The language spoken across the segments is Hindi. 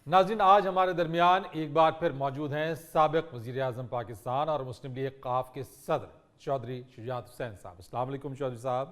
नाज़रीन, आज हमारे दरमियान एक बार फिर मौजूद हैं साबिक वज़ीर-ए-आज़म पाकिस्तान और मुस्लिम लीग क़ाफ के सदर चौधरी शुजात हुसैन साहब। अस्सलाम वालेकुम चौधरी साहब,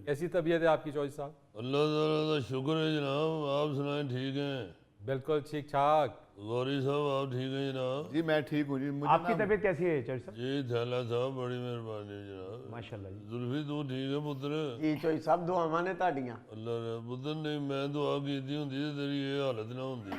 कैसी तबीयत है आपकी चौधरी साहब? अल्लाह ताला का शुक्र है जनाब। आप सुनाएं, ठीक हैं? बिल्कुल ठीक ठाक। गौरी साहब आप ठीक हैं जनाब? जी मैं ठीक हूँ जी। मुझे आपकी तबीयत कैसी है चौधरी साहब? जी थैला साहब बड़ी मेहरबानी जनाब। माशाल्लाह जी। जुल्फी तू ठीक है पुत्र? जी चोई सब दुआवां ने ਤੁਹਾਡੀਆਂ। अल्लाह रे पुत्र नहीं मैं दुआ कीती हुंदी ते तेरी ये हालत ना हुंदी।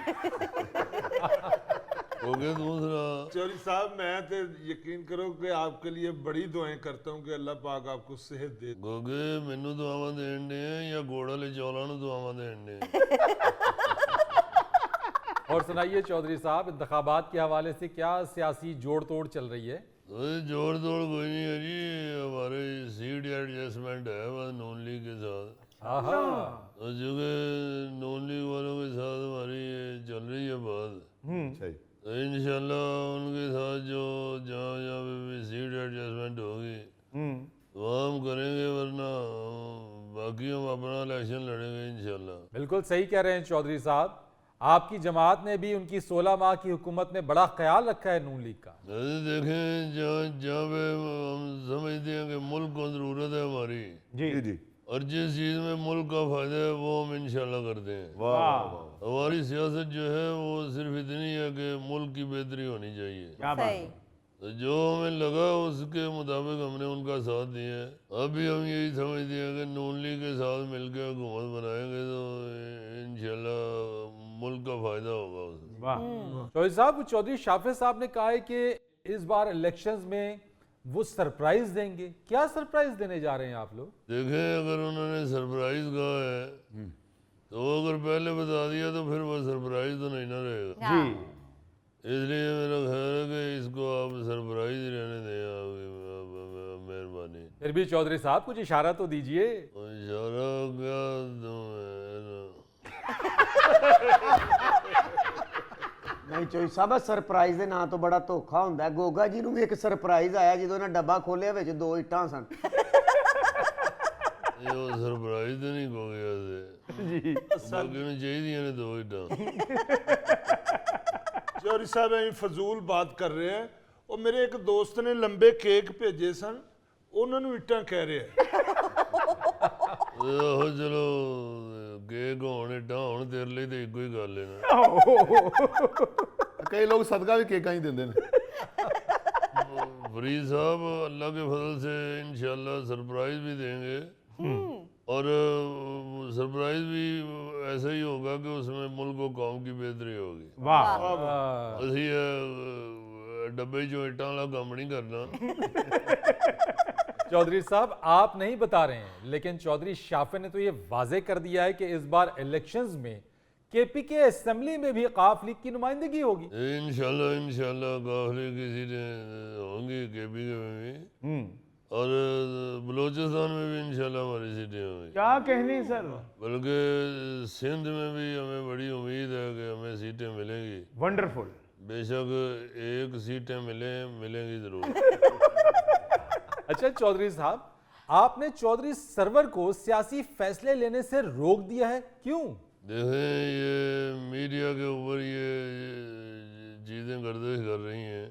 हो गया तू सुना? चौधरी साहब मैं तो यकीन करो कि आपके लिए बड़ी दुआएं करता हूँ कि अल्लाह पाक आपको सेहत दे। गोगे मैनू दुआवां देन दे या गोड़ वाले चौलां नू दुआवां देन दे? और सुनाइए चौधरी साहब, इंतखाबात के हवाले से क्या सियासी जोड़ तोड़ चल रही है? जोड़ तोड़ कोई नहीं है जी। हमारे सीट एडजस्टमेंट है बस नून लीग के साथ। आहा, तो चूँकि नून लीग वालों के साथ हमारी ये चल रही है बात, अच्छा जी। तो इंशाल्लाह उनके साथ जो जहाँ जहाँ पे भी सीट एडजस्टमेंट होगी वहाँ हम करेंगे, वरना बाकी हम अपना इलेक्शन लड़ेंगे इंशाल्लाह। बिल्कुल सही कह रहे हैं चौधरी साहब। आपकी जमात ने भी उनकी 16 माह की हुकूमत में बड़ा ख्याल रखा है नून लीग का। जैसे देखें जहाँ जहाँ पे हम समझते हैं कि मुल्क को ज़रूरत है हमारी, जी जी जी। और जिस चीज़ में मुल्क का फ़ायदा है वो हम इंशाल्लाह करते हैं। वाह वाह वाह। हमारी सियासत जो है वो सिर्फ इतनी है कि मुल्क की बेहतरी होनी चाहिए। क्या बात है। तो जो हमें लगा उसके मुताबिक हमने उनका साथ दिया है। अभी हम यही समझते हैं कि नून लीग के साथ मिलकर हुकूमत बनाएंगे तो इंशाल्लाह मुल्क का फ़ायदा होगा उसमें। वाह। चौधरी साहब, चौधरी शाफिज साहब ने कहा है कि इस बार इलेक्शंस में वो सरप्राइज देंगे। क्या सरप्राइज देने जा रहे हैं आप लोग? देखें अगर उन्होंने सरप्राइज कहा है तो वो अगर पहले बता दिया तो फिर वो सरप्राइज तो नहीं ना रहेगा। जी इसलिए मेरा ख्याल है कि इसको आप सरप्राइज ही रहने दें। आपकी मेहरबानी। फिर भी चौधरी साहब कुछ इशारा तो दीजिए। इशारा क्या दूं मैं ना? ਨਹੀਂ ਚੋਈ ਸਾਹਿਬ ਸਰਪ੍ਰਾਈਜ਼ ਦੇ ਨਾਂ ਤੋਂ ਬੜਾ ਧੋਖਾ ਹੁੰਦਾ ਹੈ। ਗੋਗਾ ਜੀ ਨੂੰ ਵੀ ਇੱਕ ਸਰਪ੍ਰਾਈਜ਼ ਆਇਆ ਜਦੋਂ ਇਹਨਾਂ ਡੱਬਾ ਖੋਲਿਆ ਵਿੱਚ 2 ਇੱਟਾਂ ਸਨ। ये वो सरप्राइज तो नहीं हो गया से बाकी में चाहिए ने दो इटा। चौधरी साहब ਐਂ ਫਜ਼ੂਲ ਬਾਤ ਕਰ ਰਹੇ हैं। ਉਹ ਮੇਰੇ ਇੱਕ ਦੋਸਤ ਨੇ ਲੰਬੇ ਕੇਕ ਭੇਜੇ ਸਨ, ਉਹਨਾਂ ਨੂੰ ਇੱਟਾਂ ਕਹਿ ਰਿਹਾ ਉਹ ਚਲੋ केक होने इटा होने तेरे लिए तो एक ही गल है ना। कई लोग सदका भी केक ही देते हैं। फरीद साहब अल्लाह के फजल से इंशाल्लाह सरप्राइज भी देंगे, और सरप्राइज भी ऐसा ही होगा कि उसमें मुल्क और कौम की बेहतरी होगी। वाह। ਅਸੀਂ डब्बे जो इटा वाला काम नहीं करना। चौधरी साहब, आप नहीं बता रहे हैं, लेकिन चौधरी शाफे ने तो ये वाजे कर दिया है कि इस बार इलेक्शंस में केपी के असेंबली में भी क़ाफ लीग की नुमाइंदगी होगी। इंशाल्लाह काफले की सीटें होंगी केपी के में भी, और बलूचिस्तान में भी इंशाल्लाह हमारी सीटें होंगी। क्या कहनी सर। बल्कि सिंध में भी हमें बड़ी उम्मीद है कि हमें सीटें मिलेंगी। वंडरफुल। बेशक एक सीटें मिलेंगी ज़रूर। अच्छा चौधरी साहब, आपने चौधरी सरवर को सियासी फैसले लेने से रोक दिया है, क्यों? देखें ये मीडिया के ऊपर ये चीज़ें गर्दिश कर रही हैं।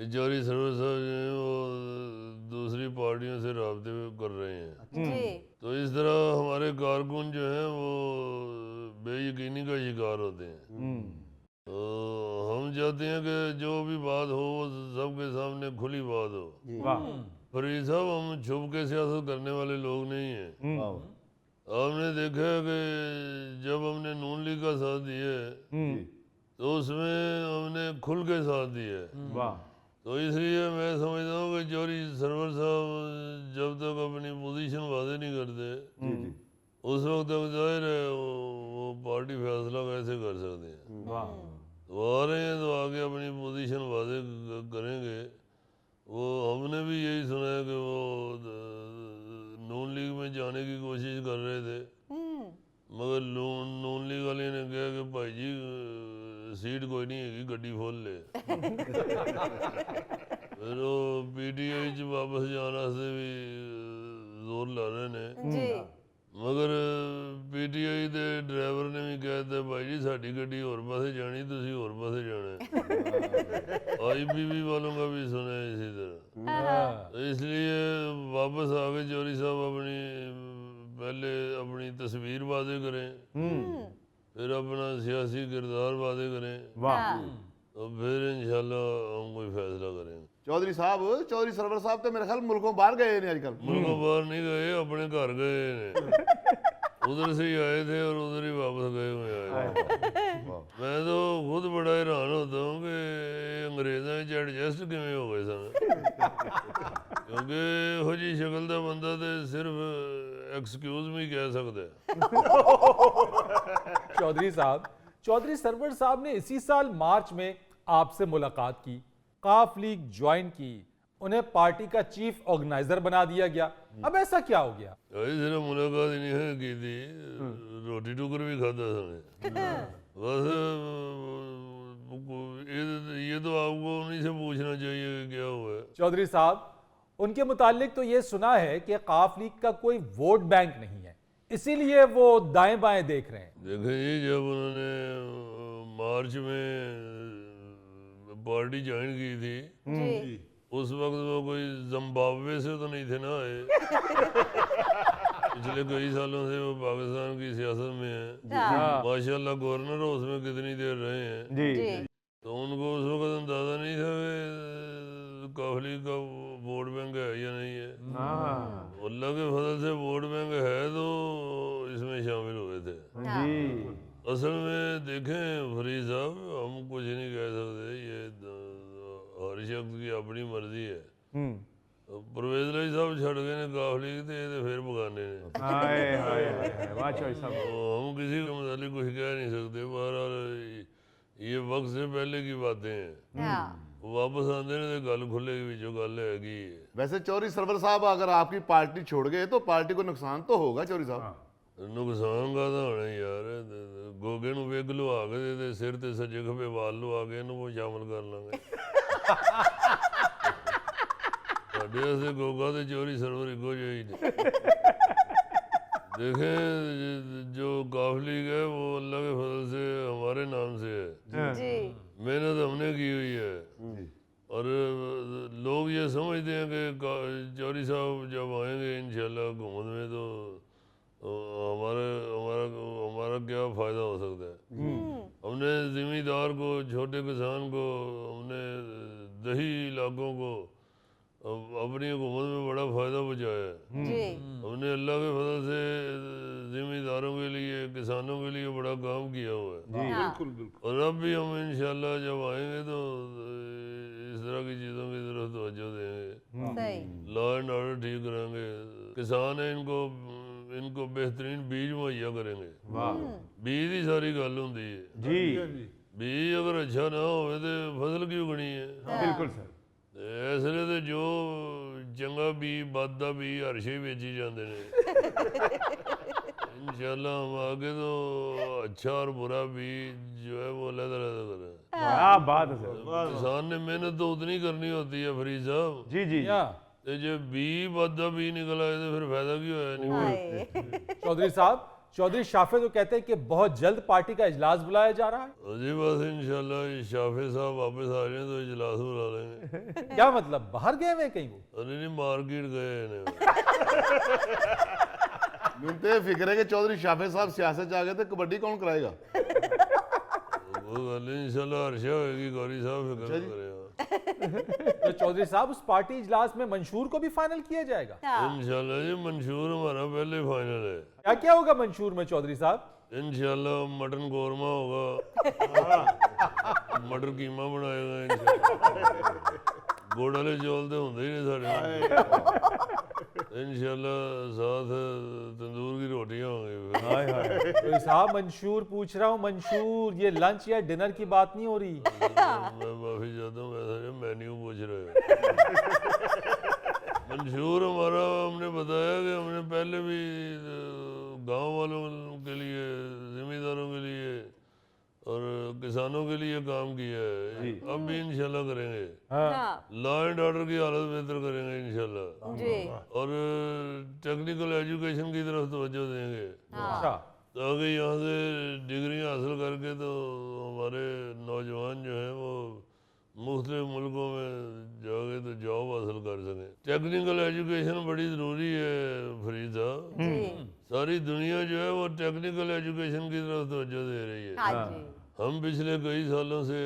चौधरी सरवर साहब जो हैं वो दूसरी पार्टियों से रब्ते कर रहे हैं, तो इस तरह हमारे कारकुन जो हैं वो बेयकीनी का शिकार होते हैं। तो हम चाहते हैं कि जो भी बात हो वो सबके सामने खुली बात हो। वाह। फरीद साहब हम छुप के सियासत करने वाले लोग नहीं हैं। आपने देखा है कि जब हमने नून लीग का साथ दिया है तो उसमें हमने खुल के साथ दिया है। वाह। तो इसलिए मैं समझता हूँ कि चौधरी सरवर साहब जब तक अपनी पोजीशन वादे नहीं करते उस वक्त तक जाहिर है वो पार्टी फैसला कैसे कर सकते हैं। वाह। तो आ रहे हैं तो आगे अपनी पोजीशन वादे करेंगे। वो हमने भी यही सुना है कि वो नून लीग में जाने की कोशिश कर रहे थे, मगर नून लीग वाले ने कहा कि भाई जी सीट कोई नहीं है, गड्डी खोल ले। फिर वो पीटीआई च वापस जाने से भी जोर ला रहे ने, मगर ਪੀਟੀਆਈ ਦੇ ਡਰਾਈਵਰ ਨੇ ਵੀ ਕਹਿ ਦਿੱਤਾ ਭਾਈ ਜੀ ਸਾਡੀ ਗੱਡੀ ਹੋਰ ਪਾਸੇ ਜਾਣੀ ਤੁਸੀਂ ਹੋਰ ਪਾਸੇ ਜਾਣਾ आईबीवी वालों का भी सुना है इसी तरह तो इसलिए वापस आ गए चौधरी साहब अपनी पहले अपनी तस्वीर वादे करें फिर अपना सियासी किरदार वादे करें वाह तो फिर इंशाल्लाह हम कोई फैसला करेंगे चौधरी साहब चौधरी सरवर साहब तो मेरे ख्याल मुल्कों बाहर गए ने आजकल मुल्कों बाहर नहीं गए अपने घर गए ने उधर से ही आए थे और उधर ही वापस गए हुए आए मैं तो खुद बड़ा हैरान होता हूँ कि अंग्रेज़ों में एडजस्ट किमें हो गए सन क्योंकि हो जी शक्ल का बंदा तो सिर्फ एक्सक्यूज में ही कह सकता है चौधरी साहब, चौधरी सरवर साहब ने इसी साल मार्च में आपसे मुलाकात की, काफ लीग ज्वाइन की, उन्हें पार्टी का चीफ ऑर्गेनाइजर बना दिया गया। अब ऐसा क्या हो गया? भाई सिर्फ मुलाकात ही नहीं की थी, रोटी टुकर भी खाता था बस ये तो आपको उन्हीं से पूछना चाहिए कि क्या हुआ है। चौधरी साहब, उनके मुतालिक तो ये सुना है कि काफ लीग का कोई वोट बैंक नहीं है, इसीलिए वो दाएं बाएं देख रहे हैं। देखें जी, जब उन्होंने मार्च में पार्टी ज्वाइन की थी उस वक्त वो कोई जिम्बाब्वे से तो नहीं थे ना आए पिछले कई सालों से वो पाकिस्तान की सियासत में है माशाल्लाह गवर्नर हो उसमें कितनी देर रहे हैं जी तो उनको उस वक्त अंदाजा नहीं था कि काफ लीग का वोट बैंक है या नहीं है। अल्लाह के फजल से वोट बैंक है तो इसमें शामिल हुए थे। जी असल में देखें फरीद साहब, हम कुछ नहीं कह सकते, ये हर शख्स की अपनी मर्जी है। परवेज लाई साहब छड़ गए ने काफ लीग थे तो फिर बगाने ने हाय हाय हाय वाह चौधरी साहब तो हम किसी के मुतालिक कुछ कह नहीं सकते। बहरहाल ये वक्त से पहले की बातें हैं, वापस आते ने तो गल खुलेगी जो गल हैगी। वैसे चौधरी सरवर साहब अगर आपकी पार्टी छोड़ गए तो पार्टी को नुकसान तो होगा चौधरी साहब। नुकसान का तो होना यार, गोगे ਨੂੰ ਵਿਗ ਲਵਾ ਕੇ ਤੇ ਸਿਰ ਤੇ ਸੱਜੇ ਖੱਬੇ ਵਾਲ ਲਵਾ ਕੇ ਇਹਨੂੰ ਉਹ ਸ਼ਾਮਲ ਕਰ ਲਾਂਗੇ। ਸਾਡੇ ਵਾਸਤੇ ਗੋਗਾ ਤੇ ਚੌਧਰੀ ਸਰਵਰ ਇੱਕੋ ਜਿਹੇ ही ने। देखें जो काफ लीग है वो अल्लाह के फजल से हमारे नाम से है, मेहनत हमने की हुई है और लोग ये समझते हैं कि चौधरी साहब जब आएंगे इंशाल्लाह हुकूमत में तो हमारा क्या फ़ायदा हो सकता है। हमने ज़िम्मेदार को, छोटे किसान को, हमने दही इलाकों को अपनी हुकूमत में बड़ा फ़ायदा पहुँचाया है। हमने अल्लाह के फजल से ज़िम्मेदारों के लिए, किसानों के लिए बड़ा काम किया हुआ है। बिल्कुल बिल्कुल। और अब भी हम इंशाल्लाह जब आएंगे तो इस तरह की चीज़ों की तरफ तवज्जो देंगे, लॉ एंड ऑर्डर ठीक करेंगे, किसान है इनको बेहतरीन बीज मुहैया करेंगे। बीज की सारी गल होंदी है जी बीज अगर अच्छा ना हो तो फसल की उगनी है। बिल्कुल सर इसलिए तो जो चंगा बी बद का बी हर शे बेची जाते हैं। इंशाल्लाह हम आगे तो अच्छा और बुरा बीज जो है वो अल्लाह ताला करे। क्या बात है सर। किसान ने मेहनत तो उतनी करनी होती है फरीद साहब, जी जी तो जो बी बद का बी निकल आए तो फिर फायदा क्यों है नहीं। चौधरी साहब, चौधरी शाफे तो कहते हैं कि बहुत जल्द पार्टी का इजलास बुलाया जा रहा है। जी बस इंशाल्लाह शाफे साहब वापस आ जाए तो इजलास बुला लेंगे। क्या मतलब, बाहर गए हुए कहीं वो? अरे नहीं, मार्केट गए हैं। ਮੈਨੂੰ तो फिक्र है कि चौधरी शाफे साहब सियासत आ गए तो कबड्डी कौन कराएगा। वो गल इंशाल्लाह हर्षा होगी, गौरी साहब फिक्र करेगा। तो चौधरी साहब, उस पार्टी इजलास में मंशूर को भी फाइनल किया जाएगा? इंशाल्लाह जी मंशूर हमारा पहले फाइनल है। क्या क्या होगा मंशूर में चौधरी साहब? इंशाल्लाह मटन कौरमा होगा, मटर कीमा बनाएगा इंशाल्लाह, गुड़ वाले चौल तो होंगे ही नहीं साढ़े, इंशाल्लाह साथ तंदूर की रोटियां होंगी। हाय हाय चौधरी साहब, मंशूर पूछ रहा हूँ, मंशूर, ये लंच या डिनर की बात नहीं हो रही। मैं माफी चाहता हूँ, वैसा मेन्यू पूछ रहे हो। मंशूर हमारा हमने बताया कि हमने पहले भी गांव वालों के लिए, जिम्मेदारों के लिए और किसानों के लिए काम किया है, अब भी इंशाल्लाह करेंगे। लॉ एंड ऑर्डर की हालत बेहतर करेंगे इंशाल्लाह, और टेक्निकल एजुकेशन की तरफ तवज्जो देंगे। अच्छा, ताकि यहाँ से डिग्रियाँ हासिल करके तो हमारे नौजवान जो हैं वो मुख्तलिफ मुल्कों में जाके तो जॉब हासिल कर सकें। टेक्निकल एजुकेशन बड़ी ज़रूरी है फरीद साहब। सारी दुनिया जो है वो टेक्निकल एजुकेशन की तरफ तवज्जो दे रही है। हाँ जी। हम पिछले कई सालों से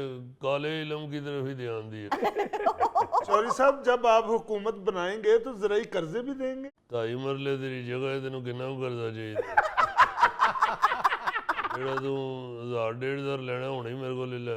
काले इल्म की तरफ ही ध्यान दिए। चौधरी साहब जब आप हुकूमत बनाएंगे तो ज़राई कर्जे भी देंगे। ढाई मरले तेरी जगह है, तेनों कितना करजा चाहिए? ਜਿਹੜਾ ਤੂੰ 1000 1500 ਲੈਣਾ ਹੁਣੇ ਹੀ ਮੇਰੇ ਕੋਲ ਲੈ ਲੈ।